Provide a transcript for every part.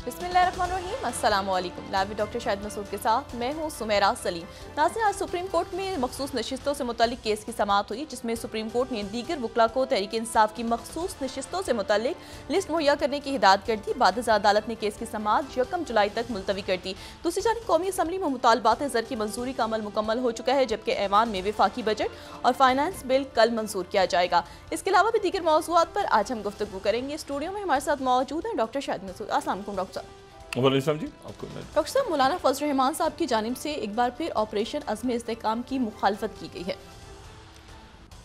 बिस्मिल्लाहिर्रहमानिर्रहीम, अस्सलामुअलैकुम। Live doctor Shahid Masood के साथ मैं हूँ सुमेरा सलीम। नाज़रीन, आज सुप्रीम कोर्ट में मखसूस नशिस्तों से मुतालिक केस की समाअत हुई, जिसमें सुप्रीम कोर्ट ने दीगर वकला को तहरीक इंसाफ की मखसूस नशिस्तों से मुतालिक लिस्ट मुहैया करने की हिदायत कर दी। बाद अदालत ने केस की समाअत 1 जुलाई तक मुलतवी कर दी। दूसरी जानिब कौमी असम्बली में मुतालबात ज़र की मंजूरी का अमल मुकम्मल हो चुका है, जबकि ऐवान में वफाकी बजट और फाइनेंस बिल कल मंजूर किया जाएगा। इसके अलावा भी दीगर मौज़ूआत पर आज हम गुफ्तगू करेंगे। स्टूडियो में हमारे साथ मौजूद हैं डॉक्टर शाहिद मसूद। अस्सलाम वालेकुम डॉक्टर साहब। जी आपको डॉक्टर साहब, मौलाना फजल रहमान साहब की जानिब से एक बार फिर ऑपरेशन अज़्म इस्तेहकाम की मुखालफत की गई है।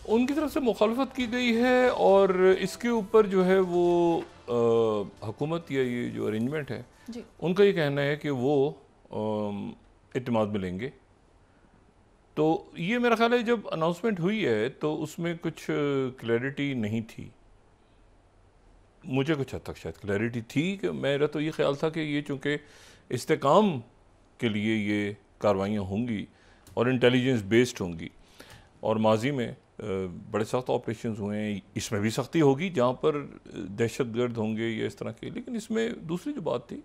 उनकी तरफ से मुखालफत की गई है और इसके ऊपर जो है वो हुकूमत या ये जो अरेंजमेंट है जी। उनका ये कहना है कि वो इत्मीनान में लेंगे। तो ये मेरा ख्याल है जब अनाउंसमेंट हुई है तो उसमें कुछ क्लैरिटी नहीं थी। मुझे कुछ हद तक शायद क्लैरिटी थी कि मेरा तो ये ख्याल था कि ये चूँकि इस्तेकाम के लिए ये कार्रवाइयाँ होंगी और इंटेलिजेंस बेस्ड होंगी और माजी में बड़े सख्त ऑपरेशन हुए हैं, इसमें भी सख्ती होगी जहाँ पर दहशतगर्द होंगे या इस तरह के। लेकिन इसमें दूसरी जो बात थी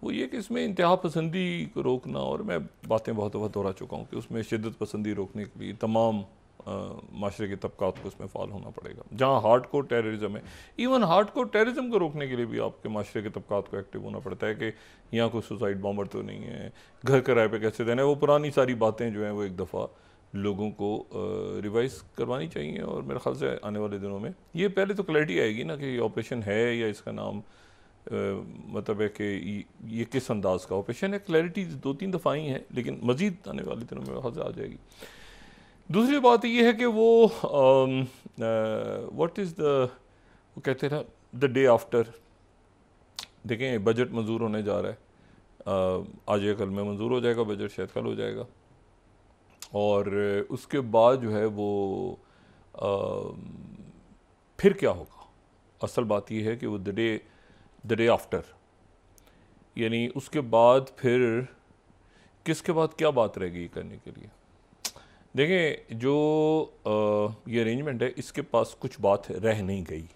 वो ये कि इसमें इंतहा पसंदी को रोकना, और मैं बातें बहुत दफ़ा दोहरा चुका हूँ कि उसमें शिद्दत पसंदी रोकने के लिए तमाम माशरे के तबकात को उसमें फॉल होना पड़ेगा। जहाँ हार्ड कोर टेररिज्म है, इवन हार्ड कोर टेररिज्म को रोकने के लिए भी आपके माशरे के तबकात को एक्टिव होना पड़ता है कि यहाँ कोई सुसाइड बॉम्बर तो नहीं है, घर किराए पे कैसे देना है। वो पुरानी सारी बातें जो हैं वो एक दफ़ा लोगों को रिवाइज करवानी चाहिए। और मेरे ख्याल से आने वाले दिनों में ये पहले तो क्लैरिटी आएगी ना कि ऑपरेशन है या इसका नाम मतलब है कि ये किस अंदाज का ऑपरेशन है। क्लैरिटी 2-3 दफ़ा ही है, लेकिन मज़ीद आने वाले दिनों में मेरे ख्याल से आ जाएगी। दूसरी बात ये है कि वो व्हाट इज़ वो कहते हैं ना द डे आफ्टर। देखें, बजट मंजूर होने जा रहा है, आज या कल में मंजूर हो जाएगा बजट, शायद कल हो जाएगा। और उसके बाद जो है वो फिर क्या होगा। असल बात ये है कि वो द डे आफ्टर, यानी उसके बाद फिर किसके बाद क्या बात रहेगी करने के लिए। देखें, जो ये अरेंजमेंट है इसके पास कुछ बात रह नहीं गई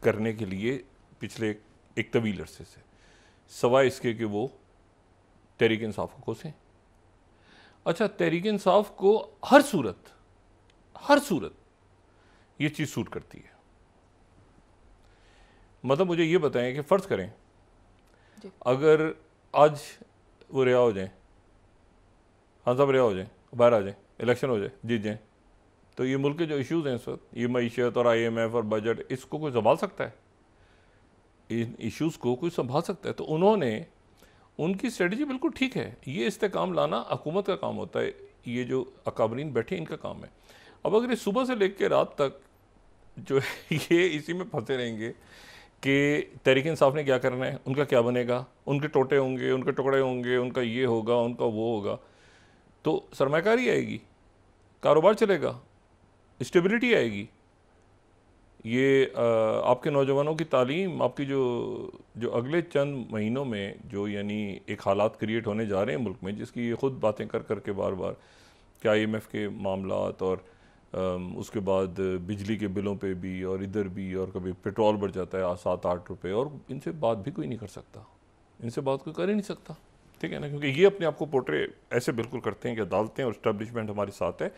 करने के लिए पिछले एक तवील अरसे से, सवाए इसके कि वो तहरीक इंसाफ को कोसें। अच्छा, तहरीक इंसाफ को हर सूरत ये चीज़ सूट करती है। मतलब मुझे ये बताएं कि फ़र्ज़ करें अगर आज वो रिहा हो जाएं, हाँ साहब रिहा हो जाएं, बाहर आ जाएं, इलेक्शन हो जाए, जीत जाएं, तो ये मुल्क के जो इश्यूज़ हैं इस वक्त, ये मईशत और IMF और बजट, इसको कोई संभाल सकता है? इन इश्यूज़ को कोई संभाल सकता है? तो उन्होंने उनकी स्ट्रेटजी बिल्कुल ठीक है। ये इस्तेकाम लाना हुकूमत का काम होता है, ये जो अकाबरीन बैठे इनका काम है। अब अगर ये सुबह से लेकर रात तक जो है ये इसी में फंसे रहेंगे कि तहरीक इंसाफ ने क्या करना है, उनका क्या बनेगा, उनके टोटे होंगे, उनके टुकड़े होंगे, उनका ये होगा, उनका वो होगा, तो सरमाकारी आएगी, कारोबार चलेगा, स्टेबिलिटी आएगी। ये आपके नौजवानों की तालीम, आपकी जो अगले चंद महीनों में जो यानी एक हालात क्रिएट होने जा रहे हैं मुल्क में, जिसकी ये ख़ुद बातें कर के बार बार कि IMF के मामलात और उसके बाद बिजली के बिलों पे भी और इधर भी, और कभी पेट्रोल बढ़ जाता है 7-8 रुपये, और इनसे बात भी कोई नहीं कर सकता, इनसे बात कोई कर ही नहीं सकता, ठीक है ना, क्योंकि ये अपने आप को पोर्ट्रे ऐसे बिल्कुल करते हैं कि अदालतें और इस्टेब्लिशमेंट हमारे साथ है,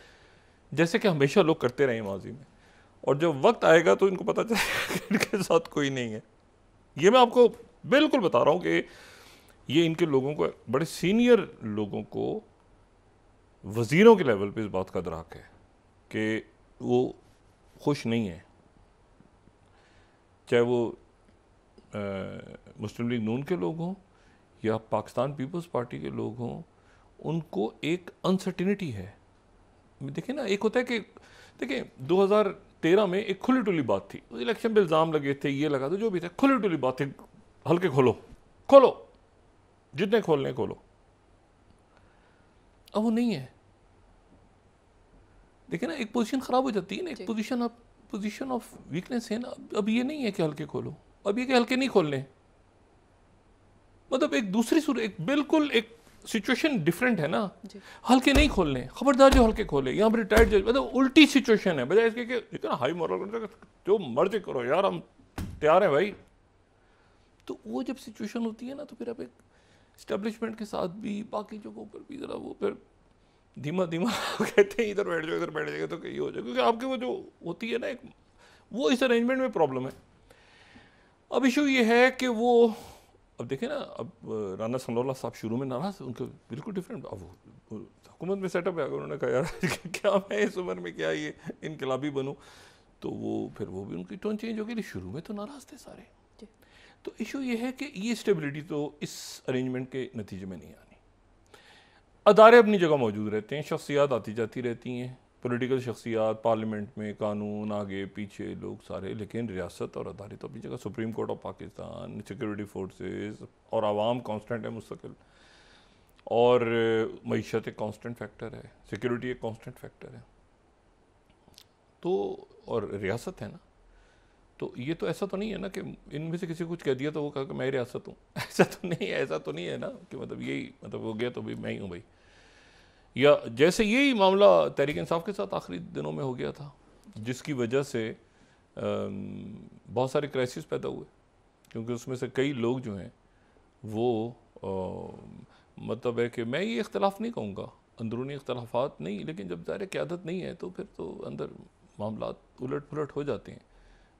जैसे कि हमेशा लोग करते रहे माजी में। और जब वक्त आएगा तो इनको पता चलेगा कि इनके साथ कोई नहीं है। ये मैं आपको बिल्कुल बता रहा हूँ कि ये इनके लोगों को, बड़े सीनियर लोगों को, वज़ीरों के लेवल पे इस बात का अदराक है कि वो खुश नहीं है। चाहे वो मुस्लिम लीग नून के लोग हों या पाकिस्तान पीपल्स पार्टी के लोग हों, उनको एक अनसर्टिनिटी है। देखिए ना, एक होता है कि देखिए 2013 में एक खुली टुली बात थी, इलेक्शन पे इल्ज़ाम लगे थे, ये लगा, तो जो भी था खुली टुली बात थी, हल्के खोलो जितने खोलने खोलो। अब वो नहीं है। देखिए ना, एक पोजीशन ख़राब हो जाती है ना, एक पोजीशन ऑफ वीकनेस है ना। अब ये नहीं है कि हल्के खोलो, अब ये कि हल्के नहीं खोलने, मतलब एक दूसरी सूरत, एक बिल्कुल एक सिचुएशन डिफरेंट है ना। हल्के नहीं खोलने, खबरदार जो हल्के खोले, यहाँ पर रिटायर्ड जज, मतलब उल्टी सिचुएशन है। बजाय इसके कि इतना हाई मॉरल, जो मर्जी करो यार, हम तैयार हैं भाई, तो वो जब सिचुएशन होती है ना, तो फिर आप एक इस्टेब्लिशमेंट के साथ भी बाकी जगहों पर भी ज़रा वो फिर धीमा धीमा कहते हैं इधर बैठ जाओ, इधर बैठ जाएगा तो कहीं हो जाए, क्योंकि आपके वो जो होती है ना एक, वो इस अरेंजमेंट में प्रॉब्लम है। अब इशू ये है कि वो, अब देखें ना, अब राना सनोला साहब शुरू में नाराज़, उनके बिल्कुल डिफरेंट, अब वो हुकूमत में सेटअप है, अगर उन्होंने कहा यार क्या मैं इस उम्र में क्या ये इनकलाबी बनूँ, तो वो फिर वो भी उनकी टोन चेंज हो गई। शुरू में तो नाराज़ थे सारे। तो इशू ये है कि ये स्टेबिलिटी तो इस अरेंजमेंट के नतीजे में नहीं आनी। अदारे अपनी जगह मौजूद रहते हैं, शख्सियात आती जाती रहती हैं, पॉलिटिकल शख्सियात, पार्लियामेंट में कानून आगे पीछे लोग सारे, लेकिन रियासत और अदारे तो अपनी जगह। Supreme court of Pakistan, security forces और आवाम कांस्टेंट है मुस्तकिल, और मईशत एक कांस्टेंट फैक्टर है, सिक्योरिटी एक कांस्टेंट फैक्टर है, तो और रियासत है ना। तो ये तो ऐसा तो नहीं है ना कि इनमें से किसी को कुछ कह दिया तो वो कहा कि मैं रियासत हूँ, ऐसा तो नहीं है, ऐसा तो नहीं है ना कि मतलब यही मतलब हो गया तो भी मैं ही हूँ भाई। या जैसे यही मामला तहरीक इंसाफ के साथ आखिरी दिनों में हो गया था, जिसकी वजह से बहुत सारे क्राइसिस पैदा हुए, क्योंकि उसमें से कई लोग जो हैं वो मतलब है कि मैं ये इख्तलाफ नहीं कहूँगा, अंदरूनी इख्तलाफात नहीं, लेकिन जब ज़ाहिर क़यादत नहीं है तो फिर तो अंदर मामला उलट पुलट हो जाते हैं,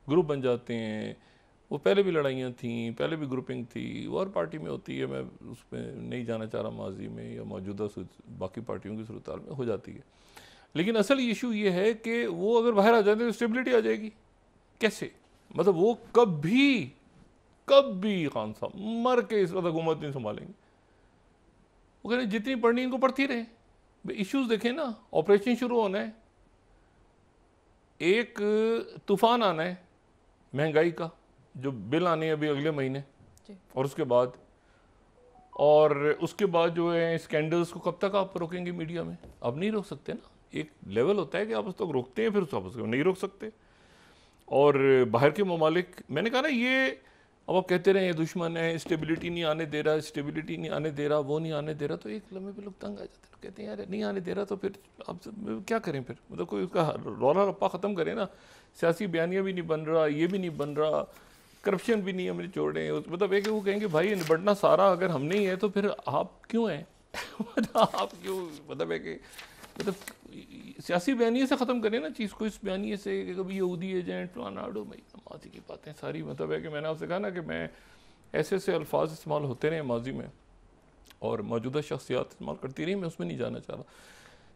ग्रुप बन जाते हैं। वो पहले भी लड़ाइयाँ थीं, पहले भी ग्रुपिंग थी, वो हर पार्टी में होती है, मैं उसमें नहीं जाना चाह रहा माजी में या मौजूदा बाकी पार्टियों की सूरत में हो जाती है। लेकिन असल इशू ये है कि वो अगर बाहर आ जाते तो स्टेबिलिटी आ जाएगी कैसे? मतलब वो कभी खान साहब मर के इस वक्त हुकूमत नहीं संभालेंगे। वो कह रहे जितनी पढ़नी इनको पढ़ती रहे, इश्यूज देखें ना, ऑपरेशन शुरू होना है, एक तूफान आना है महंगाई का, जो बिल आने हैं अभी अगले महीने, और उसके बाद जो है स्कैंडल्स को कब तक आप रोकेंगे मीडिया में? अब नहीं रोक सकते ना, एक लेवल होता है कि आप उस तक रोकते हैं, फिर उस नहीं रोक सकते। और बाहर के ममालिक, मैंने कहा ना ये, अब आप कहते रहे दुश्मन है, स्टेबिलिटी नहीं आने दे रहा, स्टेबिलिटी नहीं आने दे रहा, वो नहीं आने दे रहा, तो एक लम्हे पे लोग तंग आ जाते हैं, कहते हैं यार नहीं आने दे रहा तो फिर आप क्या करें? फिर मतलब कोई उसका रौला रप्पा ख़त्म करें ना। सियासी बयानिया भी नहीं बन रहा, ये भी नहीं बन रहा, करप्शन भी नहीं है मेरे छोड़े, मतलब एक वो कहेंगे भाई निबटना सारा अगर हम नहीं है तो फिर आप क्यों हैं? आप क्यों, मतलब है कि मतलब सियासी बयानिए से ख़त्म करें ना चीज़ को, इस बयानिए से कि कभी यहूदी एजेंट फलानाडो भाई माजी की बातें सारी, मतलब है कि मैंने आपसे कहा ना कि मैं ऐसे अल्फाज इस्तेमाल होते रहे माजी में और मौजूदा शख्सियात इस्तेमाल करती रही, मैं उसमें नहीं जाना चाह रहा।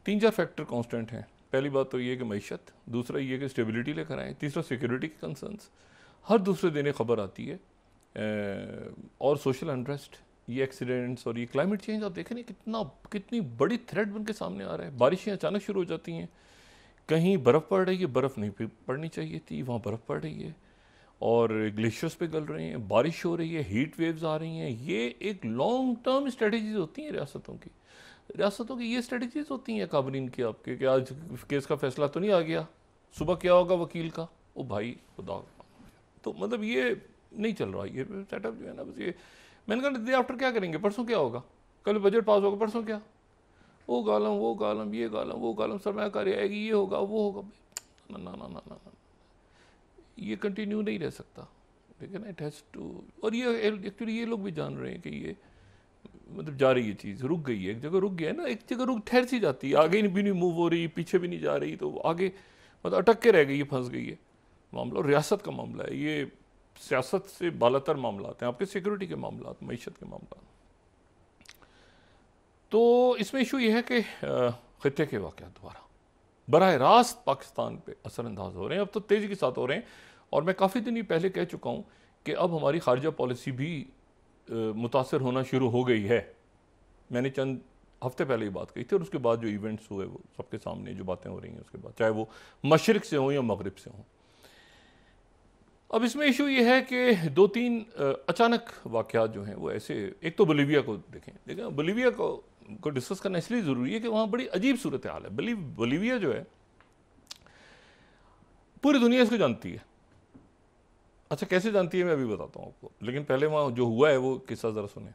3-4 फैक्टर कांस्टेंट हैं। पहली बात तो ये कि मईशत, दूसरा ये कि स्टेबिलिटी लेकर आएँ, तीसरा सिक्योरिटी के कंसर्न्स, हर दूसरे दिन खबर आती है, और सोशल अनरेस्ट, ये एक्सीडेंट्स और ये क्लाइमेट चेंज, आप देखें ना कितनी बड़ी थ्रेट बन के सामने आ रहा है। बारिशें अचानक शुरू हो जाती हैं, कहीं बर्फ़ पड़ रही है, बर्फ़ नहीं पड़नी चाहिए थी, वहाँ बर्फ़ पड़ रही है, और ग्लेशियर्स पे गल रहे हैं, बारिश हो रही है, हीट वेव्स आ रही हैं। ये एक लॉन्ग टर्म स्ट्रेटजीज होती हैं रियासतों की ये स्ट्रेटजीज होती हैं काबरीन की आपके, कि आज केस का फैसला तो नहीं आ गया, सुबह क्या होगा वकील का, ओ भाई खुदा। तो मतलब ये नहीं चल रहा, ये सेटअप जो है ना, बस ये मैंने कहा डे आफ्टर क्या करेंगे, परसों क्या होगा, कल बजट पास होगा, परसों क्या, वो गालम ये गालम वो गालम, सरमायाकारी आएगी, ये होगा वो होगा, ना ना ना ना ना ना, ये कंटिन्यू नहीं रह सकता, ठीक है ना, इट हैज़ टू। और ये एक्चुअली ये लोग भी जान रहे हैं कि ये मतलब जा रही है चीज़, रुक गई है, एक जगह रुक गया है ना, एक जगह रुक ठहर सी जाती है, आगे भी नहीं मूव हो रही, पीछे भी नहीं जा रही, तो आगे मतलब अटक के रह गई है, फंस गई है मामला। और रियासत का मामला है ये, सियासत से बालातर मामला हैं आपके, सिक्योरिटी के मामला, मईशत के मामला। तो इसमें इशू ये है कि खित्ते के वाक़यात दोबारा बराह रास्त पाकिस्तान पे असरअंदाज हो रहे हैं, अब तो तेज़ी के साथ हो रहे हैं। और मैं काफ़ी दिन पहले कह चुका हूँ कि अब हमारी खारजा पॉलिसी भी मुतासर होना शुरू हो गई है। मैंने चंद हफ्ते पहले ही बात कही थी, और उसके बाद जो इवेंट्स हुए वो सबके सामने जो बातें हो रही हैं उसके बाद, चाहे वो मशरिक़ से हों या मगरिब से हों। अब इसमें इशू ये है कि 2-3 अचानक वाक़यात जो हैं वो ऐसे, एक तो बोलीविया को देखें बोलीविया को डिस्कस करना इसलिए ज़रूरी है कि वहाँ बड़ी अजीब सूरत हाल है। बोलीविया जो है पूरी दुनिया इसको जानती है। अच्छा कैसे जानती है मैं अभी बताता हूँ आपको, लेकिन पहले वहाँ जो हुआ है वो किस्सा ज़रा सुने।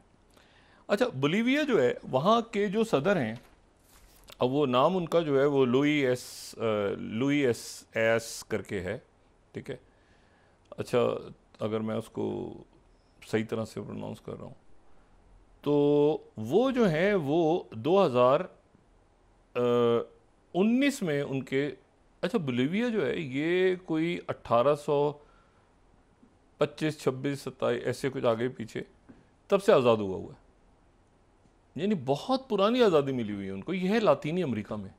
अच्छा बोलीविया जो है, वहाँ के जो सदर हैं, अब वो नाम उनका जो है वो लुई एस करके है, ठीक है। अच्छा अगर मैं उसको सही तरह से प्रोनाउंस कर रहा हूँ। तो वो जो है वो 2019 में उनके, अच्छा बोलीविया जो है ये कोई 1825, 26, 27 ऐसे कुछ आगे पीछे तब से आज़ाद हुआ है, यानी बहुत पुरानी आज़ादी मिली हुई है उनको। यह है लातीनी अमेरिका में,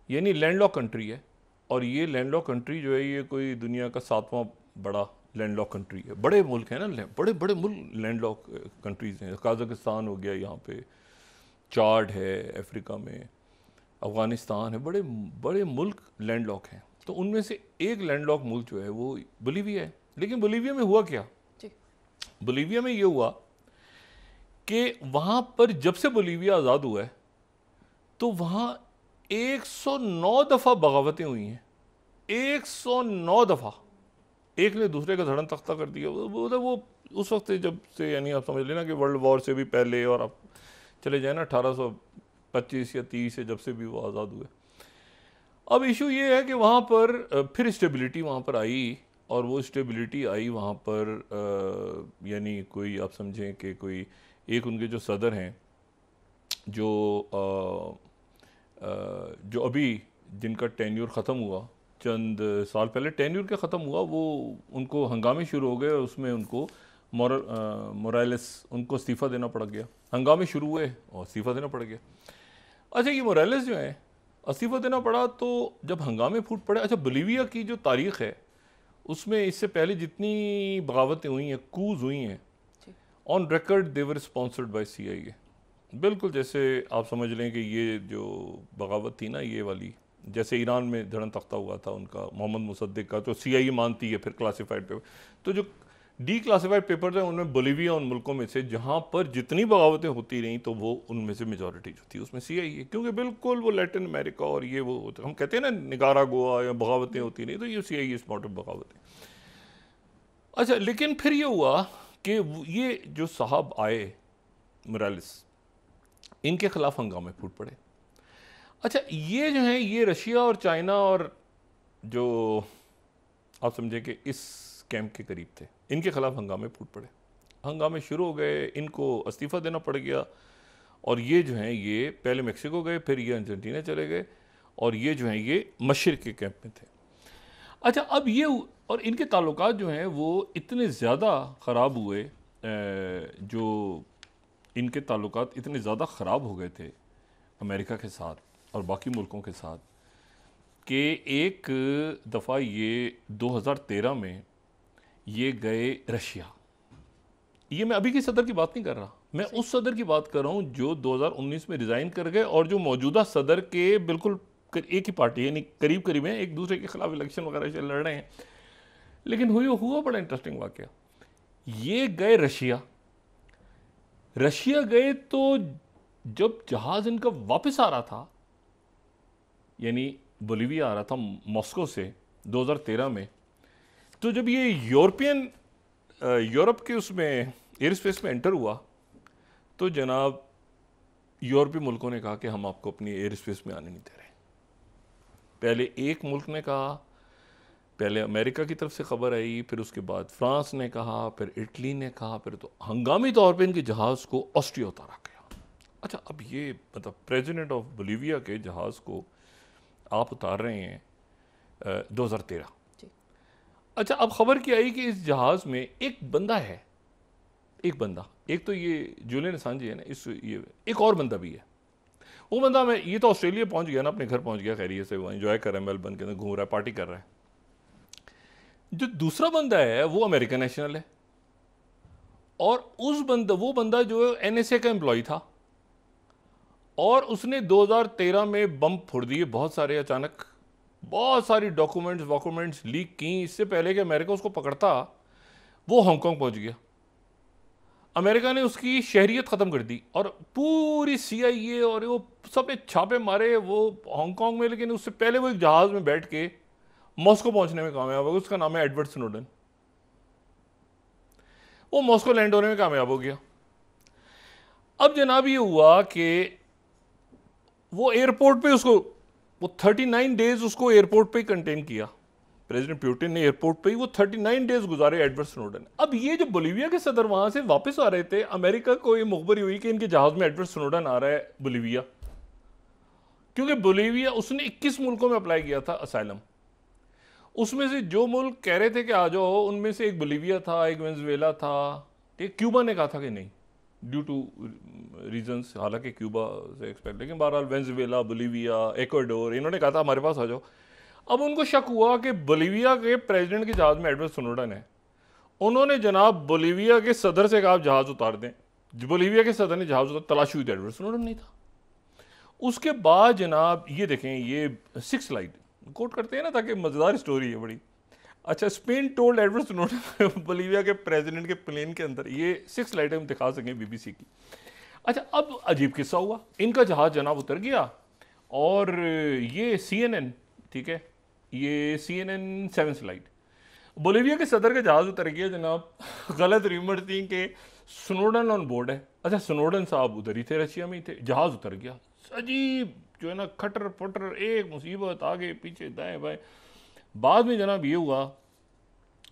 यानी लैंडलॉक कंट्री है। और ये लैंडलॉक कंट्री जो है ये कोई दुनिया का 7वां बड़ा लैंडलॉक कंट्री है। बड़े मुल्क हैं ना, बड़े बड़े मुल्क लैंडलॉक कंट्रीज़ हैं। काज़ाकिस्तान हो गया, यहाँ पे चाड है अफ्रीका में, अफ़गानिस्तान है, बड़े बड़े मुल्क लैंडलॉक हैं। तो उनमें से एक लैंडलॉक मुल्क जो है वो बोलीविया है। लेकिन बोलीविया में हुआ क्या? बोलीविया में ये हुआ कि वहाँ पर जब से बोलीविया आज़ाद हुआ है तो वहाँ 109 दफ़ा बगावतें हुई हैं। 109 दफ़ा एक ने दूसरे का धड़न तख्ता कर दिया। वो उस वक्त से, जब से, यानी आप समझ लेना कि वर्ल्ड वॉर से भी पहले, और आप चले जाए ना 1825 या 30 से, जब से भी वो आज़ाद हुए। अब इशू ये है कि वहाँ पर फिर स्टेबिलिटी वहाँ पर आई, और वो स्टेबिलिटी आई वहाँ पर यानी कोई आप समझें कि कोई एक उनके जो सदर हैं जो अभी जिनका टेन्यूर ख़त्म हुआ, चंद साल पहले टेन्यूर के ख़त्म हुआ, वो उनको हंगामे शुरू हो गए और उसमें उनको मोरालेस उनको इस्तीफ़ा देना पड़ गया। हंगामे शुरू हुए और इस्तीफ़ा देना पड़ गया। अच्छा, ये मोरालेस जो है इस्तीफ़ा देना पड़ा, तो जब हंगामे फूट पड़े। अच्छा, बोलीविया की जो तारीख़ है उसमें इससे पहले जितनी बगावतें हुई हैं, कूज हुई हैं, on record they were sponsored by CIA। बिल्कुल जैसे आप समझ लें कि ये जो बगावत थी ना, ये वाली, जैसे ईरान में धड़न तख्ता हुआ था उनका, मोहम्मद मुसद्दिक का, तो CIA मानती है फिर क्लासिफाइड पेपर। तो जो डी क्लासिफाइड पेपर हैं उनमें बोलीविया उन मुल्कों में से जहाँ पर जितनी बगावतें होती रहीं, तो वो उनमें से मेजॉरिटी जो थी उसमें CIA है। क्योंकि बिल्कुल वो लैटिन अमेरिका और ये वो हम कहते हैं ना निकारागुआ या बगावतें होती रहीं, तो ये CIA स्पॉट ऑफ बगावतें। अच्छा, लेकिन फिर ये हुआ कि ये जो साहब आए मोरालेस, इनके खिलाफ हंगामे फूट पड़े। अच्छा, ये जो है ये रशिया और चाइना और जो आप समझे कि इस कैंप के करीब थे, इनके खिलाफ हंगामे फूट पड़े। हंगामे शुरू हो गए, इनको इस्तीफ़ा देना पड़ गया, और ये जो हैं ये पहले मेक्सिको गए, फिर ये अर्जेंटीना चले गए, और ये जो हैं ये मशरिक़ के कैंप में थे। अच्छा, अब ये और इनके ताल्लुकात जो हैं वो इतने ज़्यादा ख़राब हुए, जो इनके ताल्लुकात इतने ज़्यादा ख़राब हो गए थे अमेरिका के साथ और बाकी मुल्कों के साथ, कि एक दफ़ा ये 2013 में ये गए रशिया। ये मैं अभी की सदर की बात नहीं कर रहा, मैं उस सदर की बात कर रहा हूँ जो 2019 में रिज़ाइन कर गए, और जो मौजूदा सदर के बिल्कुल एक ही पार्टी, यानी करीब करीब हैं, एक दूसरे के खिलाफ इलेक्शन वगैरह से लड़ रहे हैं। लेकिन हुआ बड़ा इंटरेस्टिंग वाक़या। ये गए रशिया गए, तो जब जहाज़ इनका वापस आ रहा था, यानी बोलीविया आ रहा था मॉस्को से 2013 में, तो जब ये यूरोप के उसमें एयर स्पेस में एंटर हुआ, तो जनाब यूरोपीय मुल्कों ने कहा कि हम आपको अपनी एयर स्पेस में आने नहीं दे रहे। पहले एक मुल्क ने कहा, पहले अमेरिका की तरफ से खबर आई, फिर उसके बाद फ्रांस ने कहा, फिर इटली ने कहा, फिर तो हंगामी तौर पे इनके जहाज़ को ऑस्ट्रिया उतारा गया। अच्छा, अब ये मतलब प्रेसिडेंट ऑफ बोलीविया के जहाज़ को आप उतार रहे हैं 2013। अच्छा, अब खबर क्या आई कि इस जहाज़ में एक बंदा है, एक तो ये जूलियन असांजे है ना, ये एक और बंदा भी है। वो बंदा ये तो ऑस्ट्रेलिया पहुंच गया ना, अपने घर पहुंच गया खैरियत से, वो एंजॉय कर रहा है, मेलबर्न के अंदर घूम रहा है, पार्टी कर रहा है। जो दूसरा बंदा है वो अमेरिकन नेशनल है, और वो बंदा जो है NSA का एम्प्लॉय था, और उसने 2013 में बम फोड़ दिए बहुत सारे, अचानक बहुत सारी डॉक्यूमेंट्स लीक की। इससे पहले कि अमेरिका उसको पकड़ता, वो हांगकांग पहुंच गया। अमेरिका ने उसकी शहरियत ख़त्म कर दी, और पूरी CIA और वो सब ने छापे मारे वो हांगकांग में। लेकिन उससे पहले वो एक जहाज़ में बैठ के मॉस्को पहुंचने में कामयाब हो गया। उसका नाम है एडवर्ड स्नोडन। वो मॉस्को लैंड होने में कामयाब हो गया। अब जनाब ये हुआ कि वो एयरपोर्ट पे वो 39 डेज उसको एयरपोर्ट पे कंटेन किया, प्रेसिडेंट पुतिन ने एयरपोर्ट पे ही वो 39 डेज गुजारे एडवर्ड स्नोडन। अब ये जो बोलीविया के सदर वहां से वापस आ रहे थे, अमेरिका को ये मुखबरी हुई कि इनके जहाज में एडवर्ड स्नोडन आ रहा है बोलीविया, क्योंकि बोलीविया उसने 21 मुल्कों में अप्लाई किया था असाइलम। उसमें से जो मुल्क कह रहे थे कि आ जाओ, उनमें से एक बोलीविया था, एक वेनेजुएला था, एक क्यूबा ने कहा था कि नहीं ड्यू टू रीजंस, हालांकि क्यूबा से एक्सपेक्ट, लेकिन बहरहाल वेनेजुएला, बोलीविया, इक्वाडोर, इन्होंने कहा था हमारे पास आ जाओ। अब उनको शक हुआ कि बोलीविया के प्रेसिडेंट के जहाज में एडवर्ड स्नोडन है। उन्होंने जनाब बोलीविया के सदर से कहा आप जहाज उतार दें। बोलीविया के सदर ने जहाज उतार, तलाशी हुई, एडवर्ड स्नोडन नहीं था। उसके बाद जनाब ये देखें, ये 6 स्लाइड कोट करते हैं ना ताकि मजेदार स्टोरी है बड़ी। अच्छा, Spain told Edward Snowden Bolivia के प्रेसिडेंट के प्लेन के अंदर, ये 6 स्लाइड हम दिखा सकें BBC की। अच्छा, अब अजीब किस्सा हुआ, इनका जहाज जनाब उतर गया और ये CNN, ठीक है, ये CNN 7 स्लाइड, बोलीविया के सदर का जहाज उतर गया जनाब। गलत र्यूमर थी कि स्नोडन ऑन बोर्ड है। अच्छा, स्नोडन साहब उधर ही थे, रशिया में ही थे, जहाज उतर गया। अजीब जो है ना, खटर पटर, एक मुसीबत, आगे पीछे दाएं बाएं। बाद में जनाब ये हुआ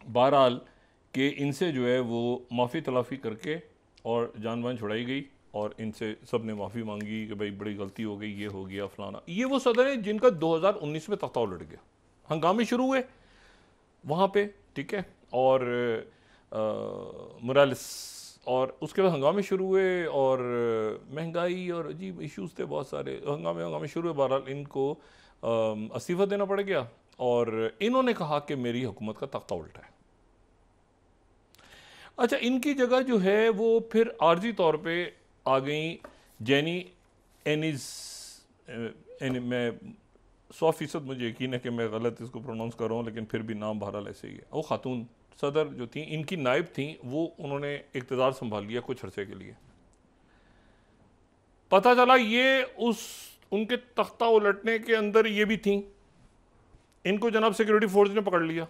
बहरहाल कि इनसे जो है वो माफ़ी तलाफ़ी करके और जान बान छुड़ाई गई और इनसे सब ने माफ़ी मांगी कि भाई बड़ी गलती हो गई, ये हो गया फलाना। ये वो सदर है जिनका 2019 में तख्ता उलट गया, हंगामे शुरू हुए वहाँ पे, ठीक है, और मोरालेस, और उसके बाद हंगामे शुरू हुए और महंगाई और अजीब इश्यूज थे बहुत सारे, हंगामे शुरू हुए। बहरहाल इनको इस्तीफ़ा देना पड़ गया और इन्होंने कहा कि मेरी हुकूमत का तख्ता उल्टा है। अच्छा, इनकी जगह जो है वो फिर आर्जी तौर पे आ गई जेनी एनिज, मैं 100% मुझे यकीन है कि मैं गलत इसको प्रोनाउंस कर रहा हूँ, लेकिन फिर भी नाम बहरहाल ऐसे ही है। वो खातून सदर जो थी, इनकी नायब थी, वो उन्होंने इक़्तिदार संभाल लिया कुछ अरसे के लिए। पता चला ये उनके तख्ता उलटने के अंदर ये भी थी। इनको जनाब सिक्योरिटी फोर्स ने पकड़ लिया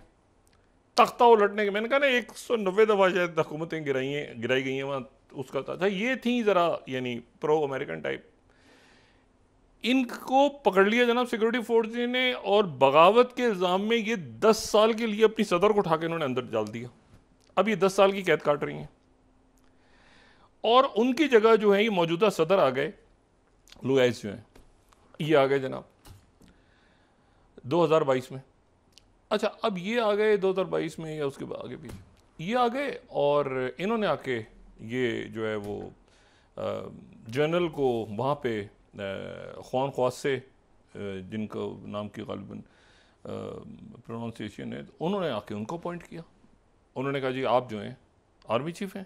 तख्ता उलटने के। मैंने कहा ना 190 दफ़ा शायद हुकूमतें गिराई गई हैं वहाँ, उसका था। अच्छा, ये थी ज़रा यानी प्रो अमेरिकन टाइप। इनको पकड़ लिया जनाब सिक्योरिटी फोर्स ने और बगावत के इल्ज़ाम में ये 10 साल के लिए अपनी सदर को उठा के इन्होंने अंदर डाल दिया। अब ये 10 साल की कैद काट रही हैं और उनकी जगह जो है ये मौजूदा सदर आ गए, लुइस जो हैं, ये आ गए जनाब 2022 में। अच्छा, अब ये आ गए 2022 में या उसके बाद आगे भी ये आ गए और इन्होंने आके ये जो है वो जनरल को वहाँ पे ख्वान ख्वासे, जिनका नाम की गालिबन प्रोनाउंसिएशन है, उन्होंने आके उनको अपॉइंट किया। उन्होंने कहा जी आप जो हैं आर्मी चीफ हैं।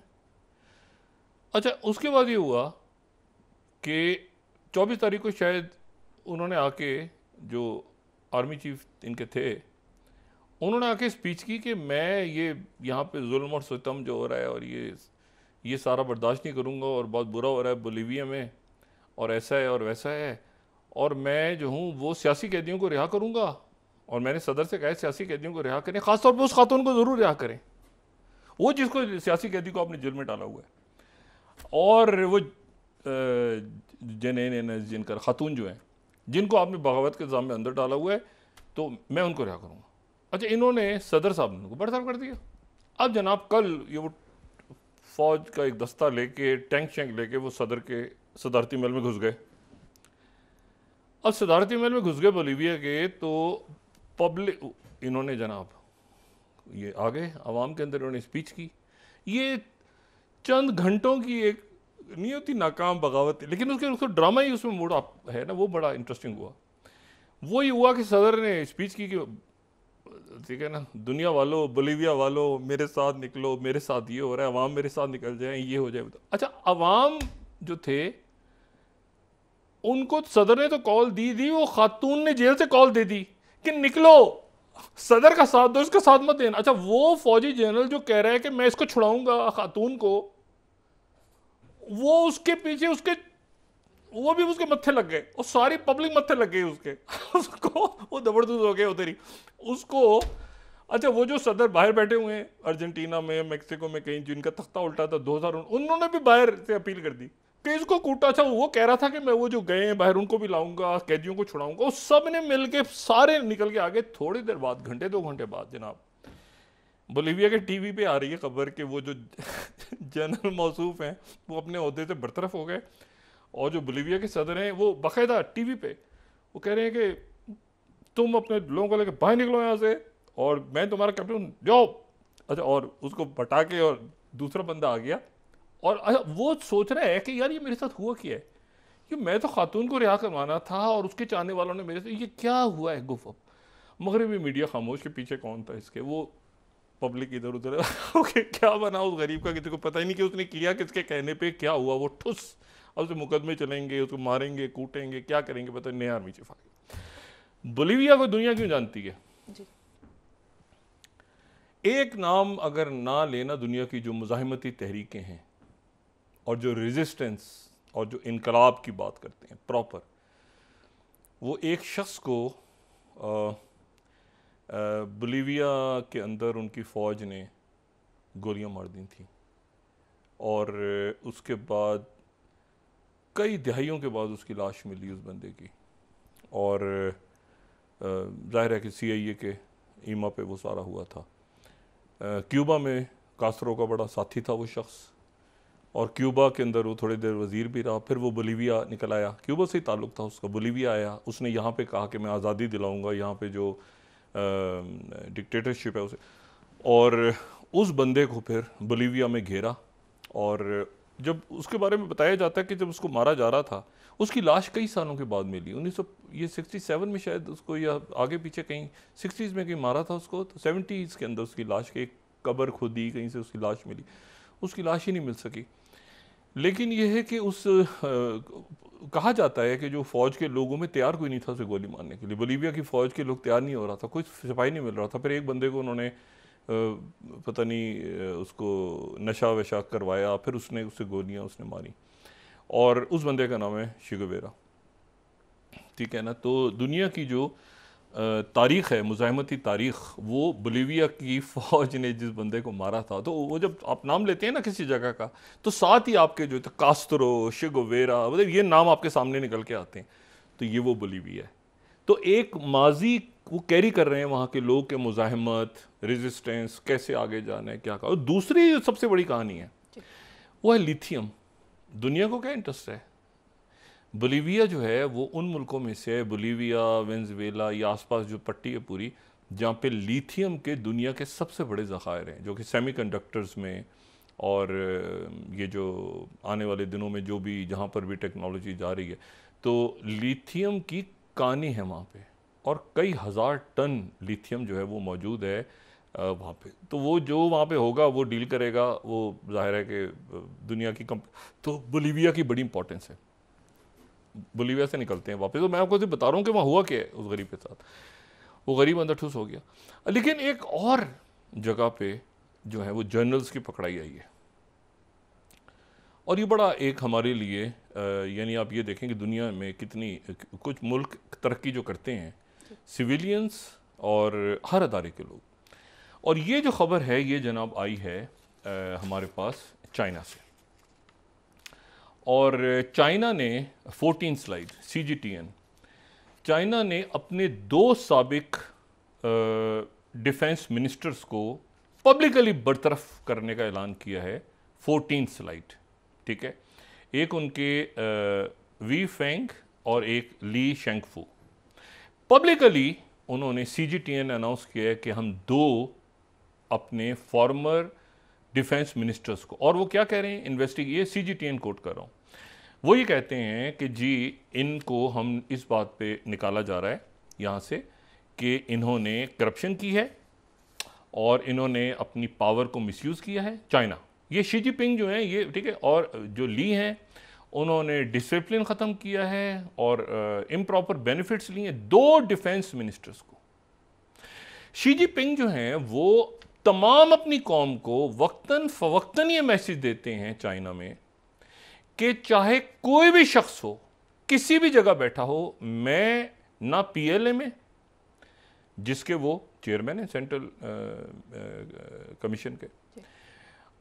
अच्छा, उसके बाद ये हुआ कि 24 तारीख को शायद उन्होंने आके, जो आर्मी चीफ इनके थे, उन्होंने आके स्पीच की कि मैं ये यहाँ पे जुल्म और सितम जो हो रहा है और ये सारा बर्दाश्त नहीं करूँगा और बहुत बुरा हो रहा है बोलीविया में और ऐसा है और वैसा है, और मैं जो हूँ वो सियासी कैदियों को रिहा करूँगा। और मैंने सदर से कहा सियासी कैदियों को रिहा करें, ख़ासतौर पर उस खातून को ज़रूर रिहा करें, वो जिसको सियासी कैदी को आपने जेल में डाला हुआ है, और वो जिनका खातून जो है जिनको आपने बगावत के इल्ज़ाम में अंदर डाला हुआ है, तो मैं उनको रिहा करूँगा। अच्छा, इन्होंने सदर साहब ने उनको बर्ताव कर दिया। अब जनाब कल ये वो फौज का एक दस्ता लेके, टैंक शैंक लेके वो सदर के सदारती महल में घुस गए। अब सदारती महल में घुस गए बोलीविया के, तो पब्लिक, इन्होंने जनाब ये आ गए आवाम के अंदर, इन्होंने स्पीच की। ये चंद घंटों की एक नहीं होती नाकाम बगावत, लेकिन उसको ड्रामा ही उसमें मूड अप है ना, वो बड़ा इंटरेस्टिंग हुआ। वो ही हुआ कि सदर ने स्पीच की कि ठीक है ना, दुनिया वालों, बोलीविया वालों, मेरे साथ निकलो, मेरे साथ ये हो रहा है, अवाम मेरे साथ निकल जाए, ये हो जाए। अच्छा, अवाम जो थे उनको सदर ने तो कॉल दी, वो खातून ने जेल से कॉल दे दी कि निकलो, सदर का साथ दो, इसका साथ मत देना। अच्छा, वो फौजी जनरल जो कह रहा है कि मैं इसको छुड़ाऊंगा खातून को, वो उसके पीछे वो भी उसके मत्थे लग गए और सारी पब्लिक मत्थे लग गई उसके उसको वो जबरदस्त हो गए उधर ही उसको। अच्छा, वो जो सदर बाहर बैठे हुए हैं अर्जेंटीना में, मैक्सिको में, कहीं जिनका तख्ता उल्टा था 2000, उन्होंने भी बाहर से अपील कर दी कि इसको कूटा। अच्छा वो कह रहा था कि मैं वो जो गए हैं बाहर उनको भी लाऊंगा, कैदियों को छुड़ाऊंगा, उस सब ने मिलके सारे निकल के आगे। थोड़ी देर बाद, घंटे 2 घंटे बाद जनाब, बोलीविया के टीवी पे आ रही है खबर कि वो जो जनरल मौसूफ हैं वो अपने ओहदे से बरतरफ हो गए, और जो बोलीविया के सदर हैं वो बाकायदा टीवी पे वो कह रहे हैं कि तुम अपने लोगों को लेकर बाहर निकलो यहाँ से, और मैं तुम्हारा कैप्टन जाओ। अच्छा, और उसको बटा के और दूसरा बंदा आ गया, और अच्छा वो सोच रहा है कि यार ये मेरे साथ हुआ क्या है, कि मैं तो खातून को रिहा करवाना था और उसके चाहने वालों ने मेरे से, ये क्या हुआ है गुफ। मगरबी मीडिया खामोश, के पीछे कौन था इसके, वो पब्लिक इधर उधर ओके क्या बना उस गरीब का, किसी को पता ही नहीं कि उसने किया किसके कहने पे, क्या हुआ, वो ठुस, अब उसे मुकदमे चलेंगे, उसको मारेंगे, कूटेंगे, क्या करेंगे पता नहीं, आर्मी चीफ आ गई। बोलीविया को दुनिया क्यों जानती है जी। एक नाम अगर ना लेना, दुनिया की जो मुजाहिमती तहरीकें हैं और जो रेजिस्टेंस और जो इनकलाब की बात करते हैं प्रॉपर, वो एक शख्स को बोलीविया के अंदर उनकी फ़ौज ने गोलियां मार दी थी, और उसके बाद कई दहाइयों के बाद उसकी लाश मिली उस बंदे की, और जाहिर है कि CIA के ईमा पे वो सारा हुआ था। क्यूबा में कास्त्रो का बड़ा साथी था वो शख्स, और क्यूबा के अंदर वो थोड़ी देर वज़ीर भी रहा, फिर वो बोलीविया निकल आया, क्यूबा से ही ताल्लुक़ था उसका, बोलीविया आया, उसने यहाँ पे कहा कि मैं आज़ादी दिलाऊंगा, यहाँ पे जो डिक्टेटरशिप है उसे, और उस बंदे को फिर बोलीविया में घेरा। और जब उसके बारे में बताया जाता है कि जब उसको मारा जा रहा था, उसकी लाश कई सालों के बाद मिली, 1967 में शायद उसको, या आगे पीछे कहीं 60s में कहीं मारा था उसको, तो 70s के अंदर उसकी लाश के एक कब्र खुदी, कहीं से उसकी लाश मिली, उसकी लाश ही नहीं मिल सकी। लेकिन यह है कि उस कहा जाता है कि जो फ़ौज के लोगों में तैयार कोई नहीं था उसे गोली मारने के लिए, बोलीविया की फ़ौज के लोग तैयार नहीं हो रहा था, कोई सिपाही नहीं मिल रहा था। फिर एक बंदे को उन्होंने पता नहीं उसको नशा वशा करवाया, फिर उसने उससे गोलियां उसने मारी, और उस बंदे का नाम है चे गुवेरा, ठीक है ना। तो दुनिया की जो तारीख़ है, मुज़ाहिमती तारीख़, वो बोलीविया की फ़ौज ने जिस बंदे को मारा था, तो वो जब आप नाम लेते हैं ना किसी जगह का, तो साथ ही आपके जो कास्त्रो, चे गुवेरा, मतलब ये नाम आपके सामने निकल के आते हैं, तो ये वो बोलीविया है। तो एक माजी वो कैरी कर रहे हैं वहाँ के लोग के, मुज़ाहिमत, रेजिस्टेंस, कैसे आगे जाना है, क्या कहा। और दूसरी सबसे बड़ी कहानी है वो है लिथियम। दुनिया को क्या इंटरेस्ट है, बोलीविया जो है वो उन मुल्कों में से है, बोलीविया, वेनेजुएला, या आसपास जो पट्टी है पूरी, जहाँ पे लिथियम के दुनिया के सबसे बड़े ज़खायर हैं, जो कि सेमीकंडक्टर्स में, और ये जो आने वाले दिनों में जो भी जहाँ पर भी टेक्नोलॉजी जा रही है, तो लिथियम की कहानी है वहाँ पे, और कई हज़ार टन लिथियम जो है वो मौजूद है वहाँ पे। तो वो जो वहाँ पे होगा वो डील करेगा, वो जाहिर है कि दुनिया की तो बोलीविया की बड़ी इंपॉर्टेंस है। बोलीविया से निकलते हैं वापस, तो मैं आपको तो बता रहा हूँ कि वहाँ हुआ क्या है उस गरीब के साथ। वो गरीब अंदर ठूस हो गया। लेकिन एक और जगह पे जो है वो जर्नल्स की पकड़ाई आई है, और ये बड़ा एक हमारे लिए यानी आप ये देखें कि दुनिया में कितनी कुछ मुल्क तरक्की जो करते हैं, सिविलियंस और हर अदारे के लोग। और ये जो ख़बर है ये जनाब आई है हमारे पास चाइना से, और चाइना ने 14 स्लाइड CGTN, चाइना ने अपने 2 साबिक डिफेंस मिनिस्टर्स को पब्लिकली बरतरफ करने का ऐलान किया है। 14 स्लाइड, ठीक है। एक उनके वी फेंग और एक ली शेंगफू, पब्लिकली उन्होंने CGTN अनाउंस किया है कि हम 2 अपने फॉर्मर डिफेंस मिनिस्टर्स को, और वो क्या कह रहे हैं, ये CGTN कोट कर रहा हूँ, वो ये कहते हैं कि जी इनको हम इस बात पे निकाला जा रहा है यहाँ से कि इन्होंने करप्शन की है और इन्होंने अपनी पावर को मिसयूज़ किया है। चाइना, ये शी जिनपिंग जो है ये, ठीक है, और जो ली हैं उन्होंने डिसिप्लिन ख़त्म किया है और इम्प्रॉपर बेनिफिट्स लिए हैं 2 डिफेंस मिनिस्टर्स को। शी जिनपिंग जो हैं वो तमाम अपनी कौम को वक्तन फवक्तन ये मैसेज देते हैं चाइना में कि चाहे कोई भी शख्स हो, किसी भी जगह बैठा हो, मैं ना PLA में, जिसके वो चेयरमैन हैं सेंट्रल कमीशन के,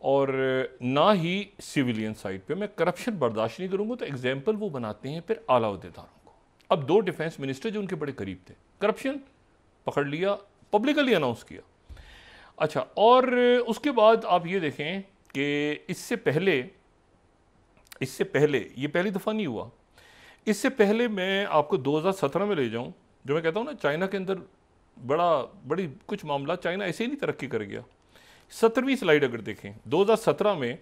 और ना ही सिविलियन साइड पे। मैं करप्शन बर्दाश्त नहीं करूंगा। तो एग्जाम्पल वो बनाते हैं फिर आला अहदेदारों को। अब 2 डिफेंस मिनिस्टर जो उनके बड़े करीब थे, करप्शन पकड़ लिया, पब्लिकली अनाउंस किया। अच्छा, और उसके बाद आप ये देखें कि इससे पहले ये पहली दफ़ा नहीं हुआ। इससे पहले मैं आपको 2017 में ले जाऊं, जो मैं कहता हूं ना चाइना के अंदर बड़ी कुछ मामला चाइना ऐसे ही नहीं तरक्की कर गया। 17वीं स्लाइड अगर देखें, 2017 में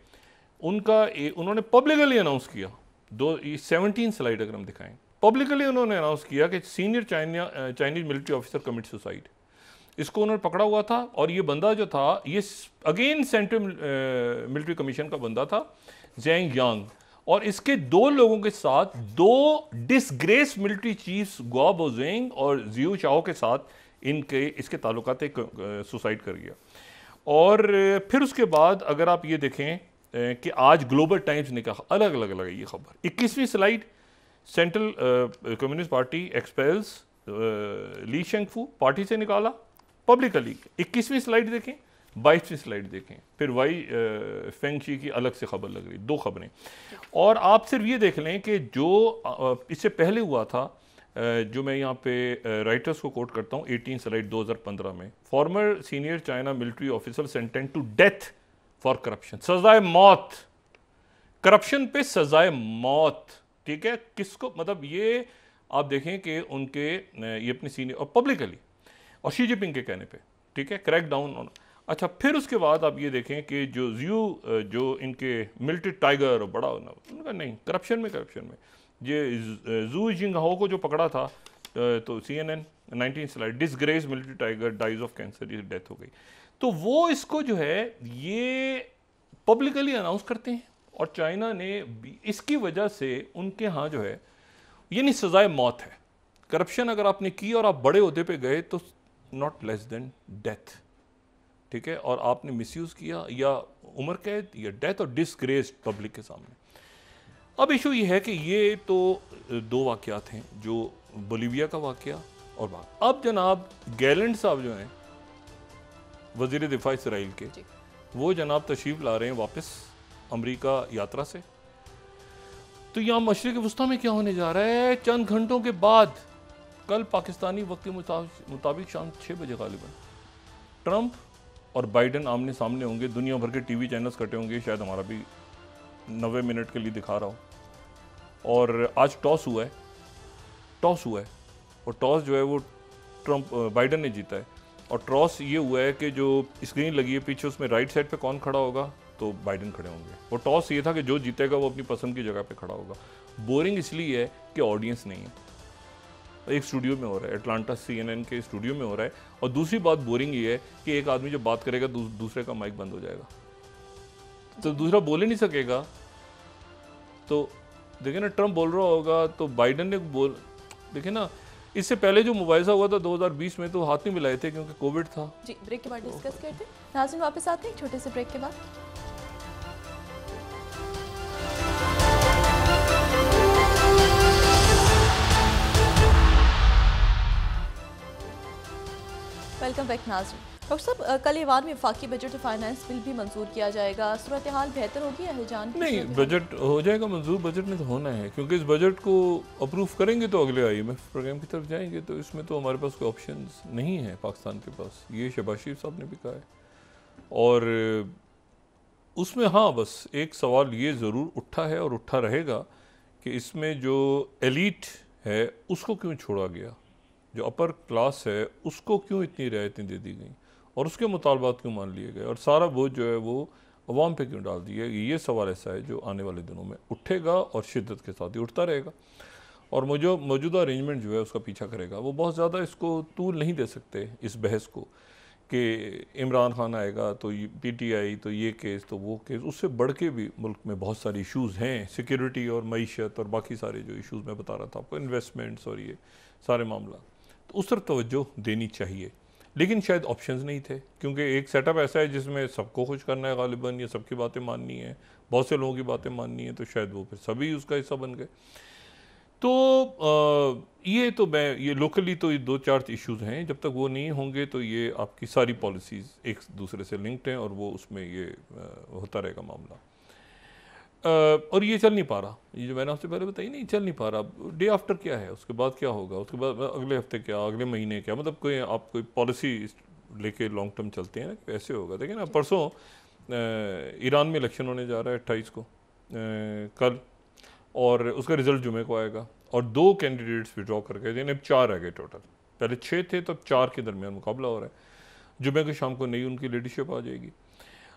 उन्होंने पब्लिकली अनाउंस किया, 17 स्लाइड अगर हम दिखाएं, पब्लिकली उन्होंने अनाउंस किया कि senior Chinese military officer commit suicide. इसको उन्होंने पकड़ा हुआ था और ये बंदा जो था ये अगेन सेंट्रल मिलिट्री कमीशन का बंदा था, जेंग यांग। और इसके 2 लोगों के साथ 2 डिसग्रेस मिलिट्री चीफ्स गुआ बोजेंग और जियो चाओ के साथ इसके ताल्लुकात सुसाइड कर गया। और फिर उसके बाद अगर आप ये देखें कि आज ग्लोबल टाइम्स ने कहा अलग अलग ये खबर। 21वीं slide, central Communist Party expels Li Shengfu, party से निकाला पब्लिकली। 21वीं स्लाइड देखें, 22वीं स्लाइड देखें, फिर वाई फेंगशी की अलग से खबर लग रही, 2 खबरें। और आप सिर्फ ये देख लें कि जो इससे पहले हुआ था, जो मैं यहाँ पे राइटर्स को कोट करता हूँ, 18 स्लाइड 2015 में, former senior China military officer sentence to death for corruption, सजाए मौत, करप्शन पे सजाए मौत। ठीक है, किसको, मतलब ये आप देखें कि उनके ये अपने सीनियर और पब्लिकली और शी जिनपिंग के कहने पे, ठीक है, क्रैक डाउन ऑन। अच्छा, फिर उसके बाद आप ये देखें कि जो इनके मिलिट्री टाइगर बड़ा उनका नहीं, करप्शन में ये जू जिंगहाओ को जो पकड़ा था, तो CNN 19 slide, disgrace military tiger dies of cancer, ये डेथ हो गई। तो वो इसको जो है ये पब्लिकली अनाउंस करते हैं और चाइना ने इसकी वजह से उनके यहाँ जो है ये नहीं, सजाए मौत है। करप्शन अगर आपने की और आप बड़े ओहदे पे गए तो नॉट लेस देन डेथ, ठीक है, और आपने मिसयूज किया या उम्र कैद या डेथ और डिसग्रेस्ड पब्लिक के सामने। अब इशू ये है कि ये तो 2 वाक़यात हैं, जो बोलीविया का वाक़या और बात। अब जनाब गैलेंट साहब जो हैं वज़ीर दिफा इसराइल के, वो जनाब तशरीफ़ ला रहे हैं वापस अमेरिका यात्रा से। तो यहाँ मशरिक़ वस्ता में क्या होने जा रहा है? चंद घंटों के बाद, कल पाकिस्तानी वक्त के मुताबिक शाम 6 बजे गालिबन ट्रंप और बाइडन आमने सामने होंगे। दुनिया भर के टीवी चैनल्स कटे होंगे, शायद हमारा भी 90 मिनट के लिए दिखा रहा हो। और आज टॉस हुआ है और टॉस जो है वो बाइडन ने जीता है। और टॉस ये हुआ है कि जो स्क्रीन लगी है पीछे, उसमें राइट साइड पे कौन खड़ा होगा, तो बाइडन खड़े होंगे। और टॉस ये था कि जो जीतेगा वो अपनी पसंद की जगह पे खड़ा होगा। बोरिंग इसलिए है कि ऑडियंस नहीं है, एक स्टूडियो में हो रहा है, अटलांटा CNN के स्टूडियो में हो रहा है। और दूसरी बात बोरिंग ये है कि एक आदमी जब बात करेगा दूसरे का माइक बंद हो जाएगा, तो दूसरा बोल ही नहीं सकेगा। तो देखिए ना, ट्रंप बोल रहा होगा तो बाइडन ने देखिए ना, इससे पहले जो मुबाहिजा हुआ था 2020 में, तो हाथ नहीं मिलाए थे क्योंकि कोविड था। जी, ब्रेक के बाद डिस्कस करते हैं। नाज़रीन वापस आते हैं एक छोटे से ब्रेक के बाद। वेलकम बैक नाज़रीन। डॉक्टर साहब, कल ईवान में वफाकी बजट और फाइनेंस बिल भी मंजूर किया जाएगा, सूरत हाल बेहतर होगी या हिजान? नहीं, बजट हो जाएगा मंजूर, बजट में तो होना है, क्योंकि इस बजट को अप्रूव करेंगे तो अगले IMF प्रोग्राम की तरफ जाएंगे। तो इसमें तो हमारे पास कोई ऑप्शंस नहीं है पाकिस्तान के पास, ये शहबाज शरीफ साहब ने भी कहा है। और उसमें हाँ, बस एक सवाल ये ज़रूर उठा है और उठा रहेगा कि इसमें जो एलीट है उसको क्यों छोड़ा गया, जो अपर क्लास है उसको क्यों इतनी रियायतें दे दी गई और उसके मुतालबात क्यों मान लिए गए, और सारा बोझ जो है वो अवाम पे क्यों डाल दिया। ये सवाल ऐसा है जो आने वाले दिनों में उठेगा और शिद्दत के साथ ही उठता रहेगा। और मौजूदा अरेंजमेंट जो है उसका पीछा करेगा। वो बहुत ज़्यादा इसको तूल नहीं दे सकते इस बहस को कि इमरान खान आएगा तो PTI तो ये केस तो वो केस। उससे बढ़ के भी मुल्क में बहुत सारे इशूज़ हैं, सिक्योरिटी और मईशत और बाकी सारे जो इशूज़ मैं बता रहा था आपको, इन्वेस्टमेंट्स और ये सारे मामला, तो उस तरफ तवज्जो देनी चाहिए। लेकिन शायद ऑप्शंस नहीं थे, क्योंकि एक सेटअप ऐसा है जिसमें सबको खुश करना है गालिबन, या सबकी बातें माननी है, बहुत से लोगों की बातें माननी है, तो शायद वो फिर सभी उसका हिस्सा बन गए। तो ये लोकली तो ये 2-4 इश्यूज हैं, जब तक वो नहीं होंगे तो ये आपकी सारी पॉलिसीज़ एक दूसरे से लिंक्ड हैं और वो उसमें ये होता रहेगा मामला। और ये चल नहीं पा रहा, ये जो मैंने आपसे पहले बताई नहीं, चल नहीं पा रहा। डे आफ्टर क्या है, उसके बाद क्या होगा, उसके बाद अगले हफ्ते क्या, अगले महीने क्या, मतलब कोई आप कोई पॉलिसी लेके लॉन्ग टर्म चलते हैं ना, कैसे होगा। देखिए ना, परसों ईरान में इलेक्शन होने जा रहा है 28 को, कल, और उसका रिजल्ट जुमे को आएगा, और 2 कैंडिडेट्स विड्रॉ कर गए, यानी अब 4 आ गए टोटल। पहले 6 थे, तो अब 4 के दरमियान मुकाबला हो रहा है। जुमे को शाम को नई उनकी लीडरशिप आ जाएगी।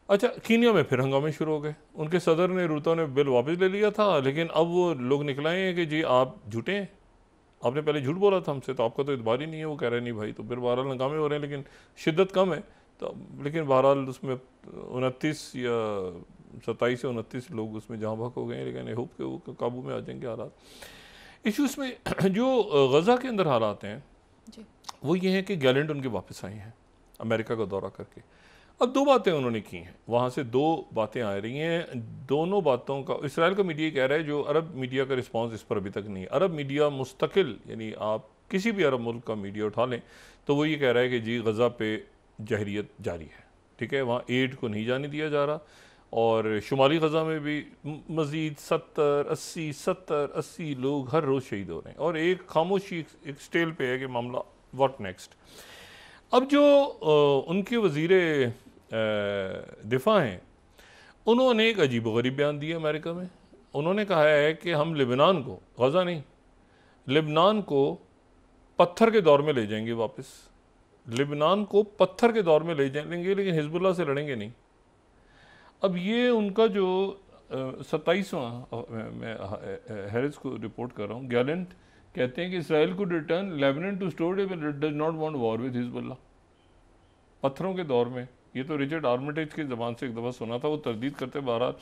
अच्छा, कीनिया में फिर हंगामे शुरू हो गए। उनके सदर ने, रूतो ने बिल वापस ले लिया था, लेकिन अब वो लोग निकलाए हैं कि जी आप झूठे हैं, आपने पहले झूठ बोला था हमसे, तो आपका तो इतबार ही नहीं है। वो कह रहे नहीं भाई, तो फिर बहरहाल हंगामे हो रहे हैं, लेकिन शिद्दत कम है। तो लेकिन बहरहाल उसमें 29 या 27 या 29 लोग उसमें जहाँ भक हो गए हैं, लेकिन आई होप कि वो काबू में आ जाएंगे हालात। इशूज़ में जो गज़ा के अंदर हालात हैं वो ये हैं कि गैलेंट उनके वापस आए हैं अमेरिका का दौरा करके। अब 2 बातें उन्होंने की हैं, वहाँ से 2 बातें आ रही हैं। दोनों बातों का इसराइल का मीडिया कह रहा है, जो अरब मीडिया का रिस्पांस इस पर अभी तक नहीं है। अरब मीडिया मुस्तकिल, यानी आप किसी भी अरब मुल्क का मीडिया उठा लें तो वो ये कह रहा है कि जी गज़ा पे जहरियत जारी है, ठीक है, वहाँ एड को नहीं जाने दिया जा रहा, और शुमाली गज़ा में भी मज़ीद 70-80 लोग हर रोज़ शहीद हो रहे हैं, और एक खामोशी एक स्टेल पे है कि मामला व्हाट नेक्स्ट। अब जो उनके वज़ीर दिफा हैं, उन्होंने एक अजीब व गरीब बयान दिया अमेरिका में। उन्होंने कहा है कि हम लेबनान को, गज़ा नहीं, लेबनान को पत्थर के दौर में ले जाएंगे वापस। लेबनान को पत्थर के दौर में ले जाएंगे, लेकिन हिजबुल्लाह से लड़ेंगे नहीं। अब ये उनका जो 27वां, मैं हैरिस को रिपोर्ट कर रहा हूँ, गैलेंट कहते हैं कि इसराइल को return Lebanon to stored does not want war with Hezbollah. पत्थरों के दौर में, ये तो रिचर्ड आर्मिटेज की ज़बान से एक दफ़ा सुना था, वो तरदीद करते बहरहाल।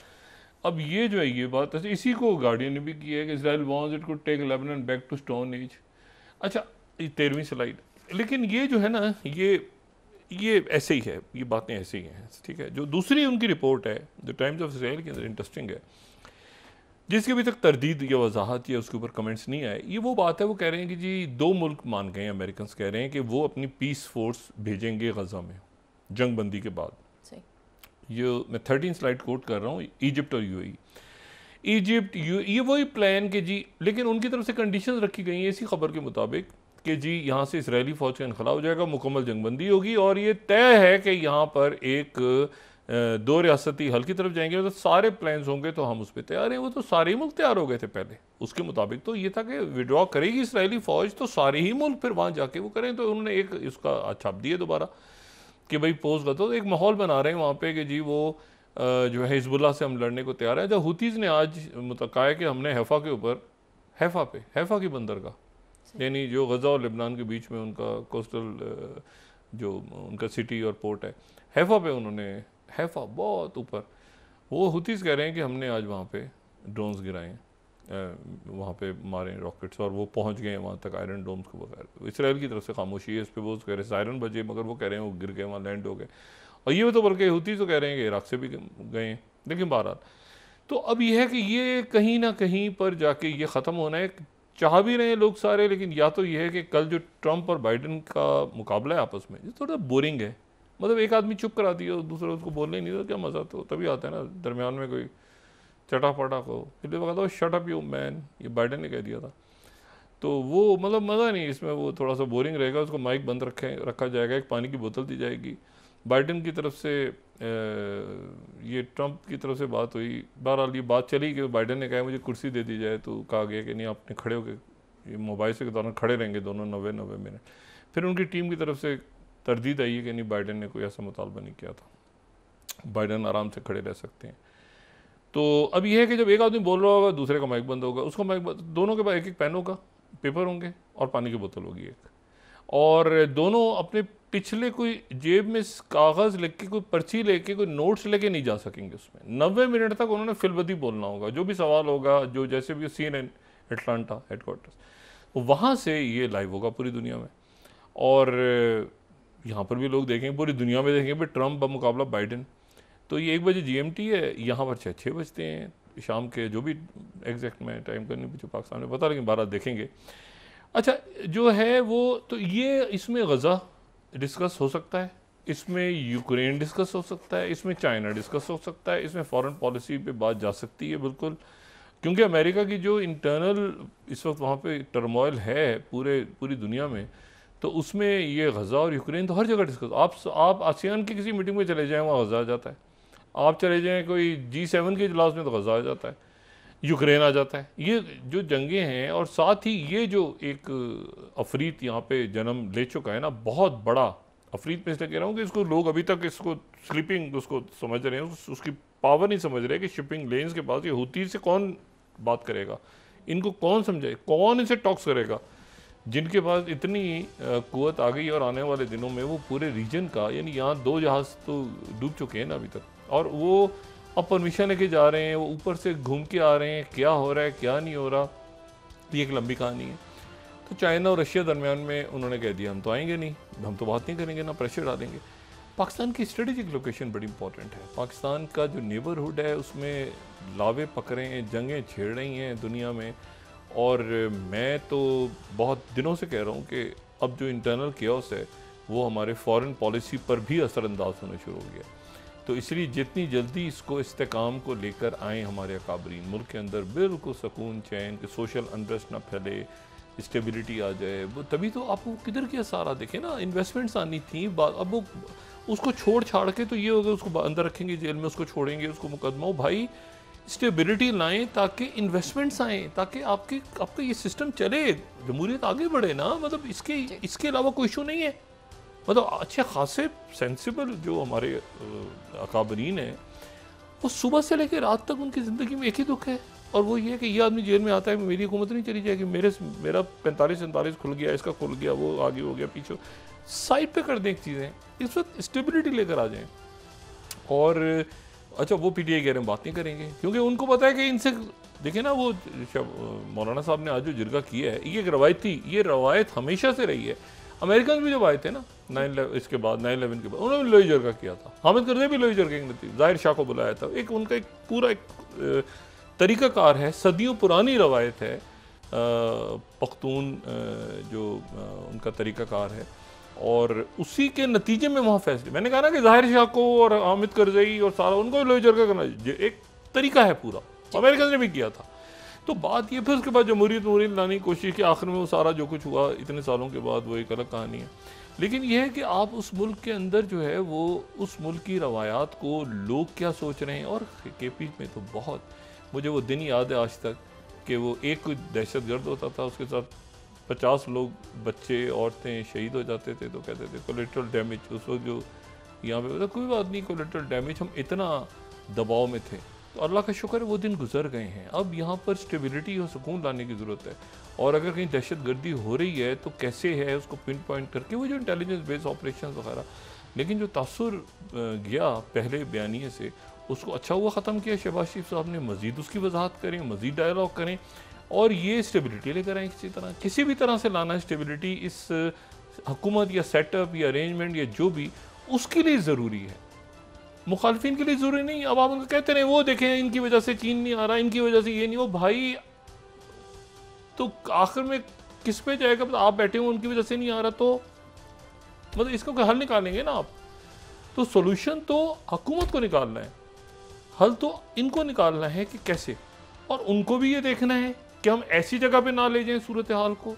अब ये जो है ये बात, इसी को गार्डियन ने भी किया है कि Israel wants it could take Lebanon back to stone age. अच्छा, ये 13वीं स्लाइड। लेकिन ये जो है ना, ये ऐसे ही है, ये बातें ऐसे ही हैं, ठीक है। जो दूसरी उनकी रिपोर्ट है जो टाइम्स ऑफ इसराइल के अंदर इंटरेस्टिंग है, जिसकी अभी तक तरदीद या वजाहत या उसके ऊपर कमेंट्स नहीं आए, ये वो बात है, वो कह रहे हैं कि जी 2 मुल्क मान गए, अमेरिकन कह रहे हैं कि वो अपनी पीस फोर्स भेजेंगे गज़ा में जंग बंदी के बाद। ये मैं 13 स्लाइड कोट कर रहा हूँ, इजिप्ट और यूएई। इजिप्ट ये वही प्लान कि जी, लेकिन उनकी तरफ से कंडीशंस रखी गई हैं इसी खबर के मुताबिक कि जी यहाँ से इसराइली फ़ौज का इनखला हो जाएगा, मुकम्मल जंगबंदी होगी, और ये तय है कि यहाँ पर एक 2 रियासती हल की तरफ जाएंगे, तो सारे प्लान्स होंगे, तो हम उस पर तैयार हैं। वो तो सारे ही मुल्क तैयार हो गए थे पहले, उसके मुताबिक तो ये था कि विड्रॉ करेगी इसराइली फ़ौज, तो सारे ही मुल्क फिर वहाँ जाके वो करें। तो उन्होंने एक इसका छाप दिए दोबारा कि भाई पोस्ट का तो एक माहौल बना रहे हैं वहाँ पे कि जी वो जो है हिजबुल्लाह से हम लड़ने को तैयार है। जब हुतीज़ ने आज कहा है कि हमने हैफ़ा के ऊपर, हैफ़ा की बंदर का, यानी जो गज़ा और लेबनान के बीच में उनका कोस्टल जो उनका सिटी और पोर्ट है, हैफ़ा पे उन्होंने, हैफ़ा बहुत ऊपर, वो हुतीज़ कह रहे हैं कि हमने आज वहाँ पे ड्रोन्स गिराए, वहाँ पे मारे रॉकेट्स, और वो पहुँच गए वहाँ तक आयरन डोम्स को बगैर। इसराइल की तरफ से खामोशी है इस पर, वो कह रहे सायरन बजे, मगर वो कह रहे हैं वो गिर गए, वहाँ लैंड हो गए। और ये तो बल्कि हुतीज़ तो कह रहे हैं कि इराक से भी गए हैं। लेकिन बहरहाल तो अब यह है कि ये कहीं ना कहीं पर जाके ये ख़त्म होना है, चाह भी रहे हैं लोग सारे, लेकिन या तो ये है कि कल जो ट्रंप और बाइडन का मुकाबला है आपस में, ये थोड़ा बोरिंग है। मतलब एक आदमी चुप करा दिया, दूसरा उसको बोलने ही नहीं, तो क्या मज़ा, तो तभी आता है ना दरमियान में कोई चटापटा को, फिर वो कहता शट अप यू मैन, ये बाइडन ने कह दिया था। तो वो मतलब मज़ा नहीं इसमें, वो थोड़ा सा बोरिंग रहेगा। उसको माइक बंद रखा जाएगा, एक पानी की बोतल दी जाएगी। बाइडन की तरफ से ये ट्रंप की तरफ से बात हुई, बहरहाल ये बात चली कि बाइडन ने कहा मुझे कुर्सी दे दी जाए, तो कहा गया कि नहीं आपने खड़े होकर मोबाइल से के दौरान खड़े रहेंगे दोनों 90 मिनट। फिर उनकी टीम की तरफ से तरदीद आई है कि नहीं, बाइडन ने कोई ऐसा मुतालबा नहीं किया था, बाइडन आराम से खड़े रह सकते हैं। तो अब यह है कि जब एक आदमी बोल रहा होगा दूसरे का माइक बंद होगा, उसका माइक दोनों के पास एक पेन होगा, पेपर होंगे और पानी की बोतल होगी एक, और दोनों अपने पिछले कोई जेब में कागज़ लेके, कोई पर्ची लेके, कोई नोट्स लेके नहीं जा सकेंगे उसमें। 90 मिनट तक उन्होंने फिलबदी बोलना होगा, जो भी सवाल होगा, जो जैसे भी CNN एटलांटा हेडक्वार्टर्स, वहाँ से ये लाइव होगा पूरी दुनिया में। और यहाँ पर भी लोग देखेंगे, पूरी दुनिया में देखेंगे भी ट्रंप बमुकाबला बाइडन। तो ये 1 बजे GMT है, यहाँ पर 6 बजते हैं शाम के जो भी एग्जैक्ट में टाइम का नहीं मुझे पाकिस्तान में पता, लेकिन 12 देखेंगे। अच्छा जो है वो तो ये इसमें गज़ा डिस्कस हो सकता है, इसमें यूक्रेन डिस्कस हो सकता है, इसमें चाइना डिस्कस हो सकता है, इसमें फॉरेन पॉलिसी पे बात जा सकती है बिल्कुल, क्योंकि अमेरिका की जो इंटरनल इस वक्त वहाँ पे टर्मोइल है पूरी दुनिया में, तो उसमें ये गज़ा और यूक्रेन तो हर जगह डिस्कस। आप आसियान की किसी मीटिंग में चले जाएँ वहाँ गज़ा आ जाता है, आप चले जाएँ कोई G7 के इजलास में तो गज़ा आ जाता है, यूक्रेन आ जाता है। ये जो जंगें हैं और साथ ही ये जो एक अफरीत यहाँ पे जन्म ले चुका है ना, बहुत बड़ा अफरीत में इसलिए कह रहा हूँ कि इसको लोग अभी तक इसको स्लीपिंग उसको समझ रहे हैं, उसकी पावर नहीं समझ रहे कि शिपिंग लेन्स के पास ये हूती से कौन बात करेगा, इनको कौन समझे, कौन इसे टॉक्स करेगा, जिनके पास इतनी कुव्वत आ गई और आने वाले दिनों में वो पूरे रीजन का, यानी यहाँ 2 जहाज़ तो डूब चुके हैं ना अभी तक, और वो अब परमिशन लेके जा रहे हैं, वो ऊपर से घूम के आ रहे हैं, क्या हो रहा है क्या नहीं हो रहा, ये एक लंबी कहानी है। तो चाइना और रशिया दरमियान में उन्होंने कह दिया हम तो आएंगे नहीं, हम तो बात नहीं करेंगे, ना प्रेशर डालेंगे। पाकिस्तान की स्ट्रेटेजिक लोकेशन बड़ी इंपॉर्टेंट है, पाकिस्तान का जो नेबरहुड है उसमें लावे पक रहे हैं, जंगें छेड़ रही हैं दुनिया में, और मैं तो बहुत दिनों से कह रहा हूँ कि अब जो इंटरनल केओस है वो हमारे फॉरेन पॉलिसी पर भी असरअंदाज होना शुरू हो गया। तो इसलिए जितनी जल्दी इसको इस्तेकाम को लेकर आएँ हमारे अकाबरीन, मुल्क के अंदर बिल्कुल सुकून चैन कि सोशल अनरेस्ट ना फैले, स्टेबिलिटी आ जाए, वो तभी तो आपको किधर के सारा देखें ना, इन्वेस्टमेंट्स आनी थी, अब वो उसको छोड़ छाड़ के तो ये होगा उसको अंदर रखेंगे जेल में, उसको छोड़ेंगे, उसको मुकदमा हो। भाई स्टेबिलिटी लाएं ताकि इन्वेस्टमेंट्स आएँ, ताकि आपका ये सिस्टम चले, जमहूरियत आगे बढ़े ना, मतलब इसके अलावा कोई इशू नहीं है। मतलब अच्छे खासे सेंसिबल जो हमारे अकाबरीन हैं वो सुबह से लेकर रात तक उनकी ज़िंदगी में एक ही दुख है, और वो ये है कि ये आदमी जेल में आता है मेरी हुकूमत नहीं चली जाएगी, मेरा 45-47 खुल गया, इसका खुल गया, वो आगे हो गया, पीछे साइड पे कर दें चीज़ें, इस वक्त स्टेबिलिटी लेकर आ जाएं। और अच्छा वो PTI कह रहे हैं बात नहीं करेंगे, क्योंकि उनको पता है कि इनसे देखिए ना, वो मौलाना साहब ने आज जो जिरगा किया है ये एक रवायत थी, ये रवायत हमेशा से रही है। अमेरिकन भी जब आए थे ना 9/11 के बाद उन्होंने लोही जरगा किया था, हामिद करज़ई भी लोही जरगे की ज़ाहिर शाह को बुलाया था, एक उनका एक पूरा एक तरीक़ाकार है, सदियों पुरानी रवायत है, पख्तून जो उनका तरीक़ाकार है, और उसी के नतीजे में वहाँ फैसले, मैंने कहा ना कि ज़ाहिर शाह को और हामिद करज़ई और सारा उनको लोही जरगा करना एक तरीका है पूरा, अमेरिकन ने भी किया था। तो बात ये, फिर उसके बाद जमहूरियत लाने की कोशिश की, आखिर में वो सारा जो कुछ हुआ इतने सालों के बाद वो एक अलग कहानी है। लेकिन यह है कि आप उस मुल्क के अंदर जो है वो उस मुल्क की रवायात को लोग क्या सोच रहे हैं, और KP में तो बहुत, मुझे वो दिन याद है आज तक कि वो एक दहशत गर्द होता था, उसके साथ 50 लोग बच्चे औरतें शहीद हो जाते थे, तो कहते थे कोलेटरल डैमेज, उस वक्त जो यहाँ पे कोई बात नहीं, कोलेटरल डैमेज, हम इतना दबाव में थे। तो अल्लाह का शुक्र है वो दिन गुजर गए हैं, अब यहाँ पर स्टेबिलिटी और सुकून लाने की ज़रूरत है, और अगर कहीं दहशत गर्दी हो रही है तो कैसे है उसको पिन पॉइंट करके वो जो इंटेलिजेंस बेस्ड ऑपरेशन वगैरह। लेकिन जो तासुर गया पहले बयानिए से, उसको अच्छा हुआ ख़त्म किया शहबाज शरीफ साहब ने, मज़ीद उसकी वजाहत करें, मज़ीद डायलॉग करें, और ये स्टेबिलिटी लेकर आएँ, किसी भी तरह से लाना है स्टेबिलिटी इस हुकूमत या सेटअप या अरेंजमेंट या जो भी, उसके लिए ज़रूरी है, मुखालफिन के लिए ज़रूरी नहीं। अब आप उनको कहते रहे वो देखें इनकी वजह से चीन नहीं आ रहा, इनकी वजह से ये नहीं हो, भाई तो आखिर में किस पे जाएगा, मतलब आप बैठे हो उनकी वजह से नहीं आ रहा, तो मतलब इसका कोई हल निकालेंगे ना आप, तो सोल्यूशन तो हुकूमत को निकालना है, हल तो इनको निकालना है कि कैसे, और उनको भी ये देखना है कि हम ऐसी जगह पे ना ले जाएं सूरत हाल को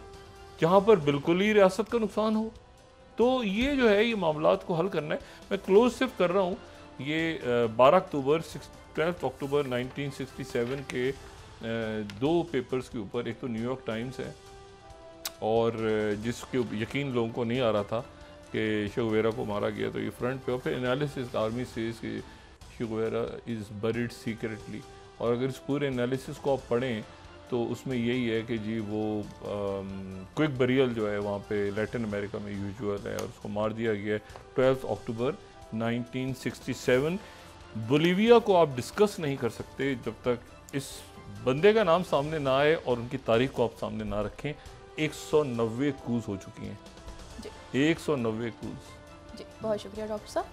जहाँ पर बिल्कुल ही रियासत का नुकसान हो। तो ये जो है ये मामलात को हल करना है। मैं क्लोज सिर्फ कर रहा हूँ, ये 12 अक्टूबर 1967 के 2 पेपर्स के ऊपर, एक तो न्यूयॉर्क टाइम्स है, और जिसके यकीन लोगों को नहीं आ रहा था कि che गुवेरा को मारा गया, तो ये फ्रंट पे, और फिर एनालिसिस आर्मी सेज कि che Guevara is buried secretly, और अगर इस पूरे एनालिसिस को आप पढ़ें तो उसमें यही है कि जी वो क्विक बरियल जो है वहाँ पे लैटिन अमेरिका में यूजुअल है, और उसको मार दिया गया 12 अक्टूबर 1967। बोलीविया को आप डिस्कस नहीं कर सकते जब तक इस बंदे का नाम सामने ना आए और उनकी तारीख को आप सामने ना रखें। 190 कूज हो चुकी हैं, 190 कूज। जी बहुत शुक्रिया डॉक्टर साहब।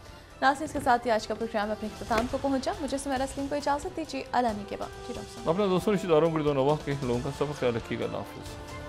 नाज़रीन, इसके साथ ही आज का प्रोग्राम अपने इख्तिताम को पहुंचा। मुझे सुमेरा सलीम को इजाज़त दीजिए। अलानी के बाद जी डॉक्टर साहब। अपने दोस्तों रिश्तेदारों को दो नवा के लोगों का सब ख्याल रखिएगा। अल्लाह हाफ़िज़।